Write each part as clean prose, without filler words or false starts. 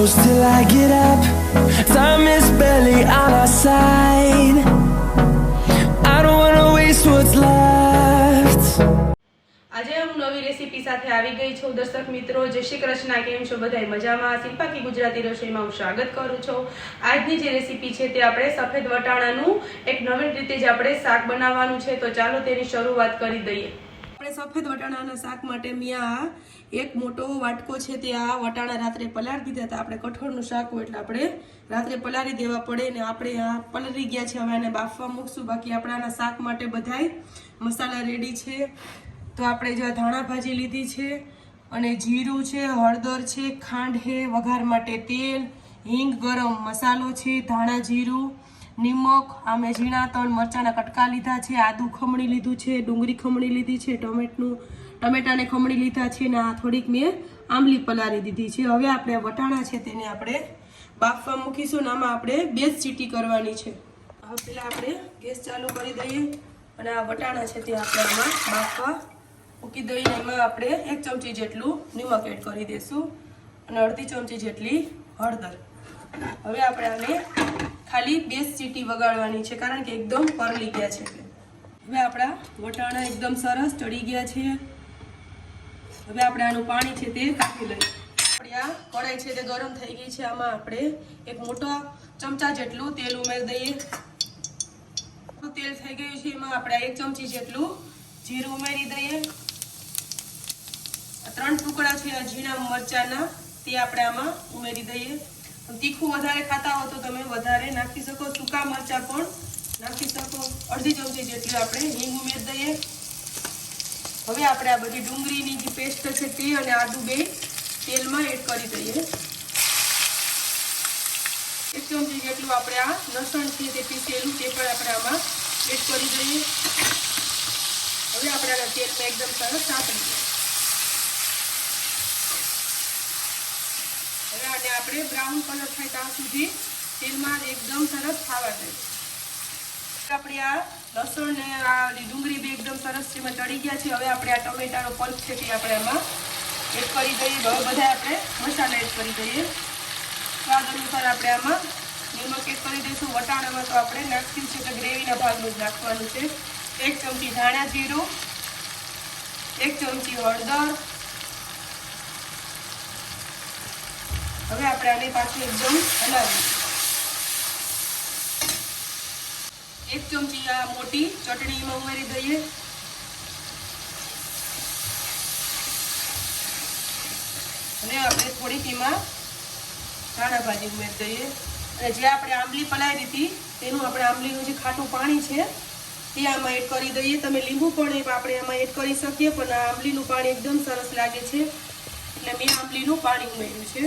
close till I get up. Time is barely on our side. I don't wanna waste what's left. આજે હું નવી recipe સાથે આવી ગઈ છું દર્શક મિત્રો। જય શ્રી કૃષ્ણ, કેમ છો બધાય? મજામાં? શિલ્પા કી ગુજરાતી રસોઈમાં હું સ્વાગત કરું છું। આજની જે રેસીપી છે તે આપણે સફેદ વટાણાનું એક નવીન રીતે જ આપણે શાક બનાવવાનું છે, તો ચાલો તેની શરૂઆત કરી દઈએ। આપણે સફેદ વટાણાના શાક માટે મિયા એક મોટો વાટકો છે તે આ વટાણા રાત્રે પલાળી દીધા હતા। આપણે કઠોળનું શાક હોય એટલે આપણે રાત્રે પલાળી દેવા પડે ને આપણે આ પલળી ગયા છે, હવે આને બાફવા મૂકશું। બાકી આપણાના શાક માટે બધાય મસાલા રેડી છે। તો આપણે જે ધાણા ભાજી લીધી છે અને જીરું છે, હળદર છે, ખાંડ છે, વઘાર માટે તેલ, હિંગ, ગરમ મસાલો છે, ધાણા જીરું, નિમક, આમે ઝીણા 3 મરચાના કટકા લીધા છે, આદુ ખમણી લીધું છે, ડુંગળી ખમણી લીધી છે, ટમેટાને ખમણી લીધા છે ને આ થોડીક મેં આંબલી પલાળી દીધી છે। હવે આપણે વટાણા છે તેને આપણે બાફવા મૂકીશું ને આમાં આપણે 2 સીટી કરવાની છે। હવે પહેલા આપણે ગેસ ચાલુ કરી દઈએ અને આ વટાણા છે તે આપણે આમાં બાફવા મૂકી દઈએ। એમાં આપણે 1 ચમચી જેટલું નિમક એડ કરી દઈશું અને અડધી ચમચી જેટલી હળદર। હવે આપણે આને ખાલી 2 સીટી વગાડવાની છે કારણ કે એકદમ પરલી ગયા છે। હવે આપણા વટાણા એકદમ સરસ ચડી ગયા છે। હવે આપણે આનું પાણી છે તે કાઢી લઈએ। આપણી આ કઢાઈ છે તે ગરમ થઈ ગઈ છે, આમાં આપણે એક મોટો ચમચા જેટલું તેલ ઉમેરી દઈએ। તેલ થઈ ગયું છે, એમાં આપણે 1 ચમચી જેટલું જીરું ઉમેરી દઈએ। 3 ટુકડા છે ઝીણા મરચાના તે આપણે આમાં ઉમેરી દઈએ। તીખું વધારે ખાતા હો તો તમે વધારે નાખી શકો, સૂકા મરચા પણ નાખી શકો। અડધી ચમચી જેટલી આપણે હિંગ ઉમેરી દઈએ। હવે આપણે આ બધી ડુંગળીની જે પેસ્ટ છે તે અને આદુ બે તેલમાં એડ કરી દઈએ। 1 ચમચી જેટલું આપણે આ લસણ છે તે પીસેલું તે પણ આપણે આમાં એડ કરી દઈએ। હવે આપણે આના તેલમાં એકદમ સરસ સાંતળી દઈએ। હવે આને આપણે બ્રાઉન કલર થાય ત્યાં સુધી તેલમાં એકદમ સરસ ખાવા દઈએ। આપણી આ લસણ ને આ ડુંગળી બે એકદમ સરસ એમાં ચડી ગયા છે। હવે આપણે આ ટમેટાનો પલ્પ છે તે આપણે આમાં એડ કરી દઈએ। હવે બધા આપણે મસાલા એડ કરી દઈએ। સ્વાદ અનુસાર આપણે આમાં નિમક એડ કરી દઈશું। વટાણામાં તો આપણે નાખ્યું છે કે ગ્રેવીના ભાગનું જ નાખવાનું છે। 1 ચમચી ધાણા જીરું, 1 ચમચી હળદર। હવે આપણે આને પાછું એકદમ હલાવીએ। 1 ચમચી આ મોટી ચટણીમાં ઉમેરી દઈએ અને આપણે થોડીક એમાં ધાણા ભાજી ઉમેરી દઈએ અને જે આપણે આંબલી પલાળી હતી તેનું આપણે આંબલીનું જે ખાટું પાણી છે તે આમાં એડ કરી દઈએ। તમે લીંબુ પણ આપણે આમાં એડ કરી શકીએ, પણ આ આંબલીનું પાણી એકદમ સરસ લાગે છે એટલે મેં આંબલીનું પાણી ઉમેર્યું છે।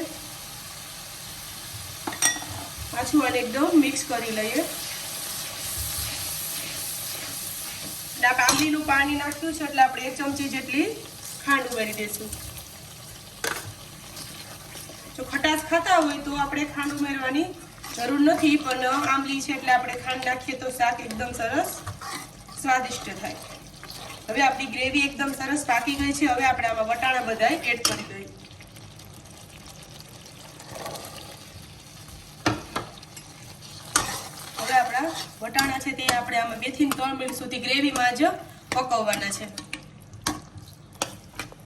પાછું આને એકદમ મિક્સ કરી લઈએ। આપણે આંબલીનું પાણી નાખ્યું છે એટલે આપણે 1 ચમચી જેટલી ખાંડ ઉમેરી દઈશું। જો ખટાશ ખાતા હોય તો આપણે ખાંડ ઉમેરવાની જરૂર નથી, પણ આંબલી છે એટલે આપણે ખાંડ નાખીએ તો શાક એકદમ સરસ સ્વાદિષ્ટ થાય। હવે આપણી ગ્રેવી એકદમ સરસ પાકી ગઈ છે। હવે આપણે આમાં વટાણા બધાય એડ કરી દઈએ। હવે આપણા વટાણા છે તે આપણે આમાં 2 થી 3 મિનિટ સુધી ગ્રેવીમાં જ પકવવાના છે।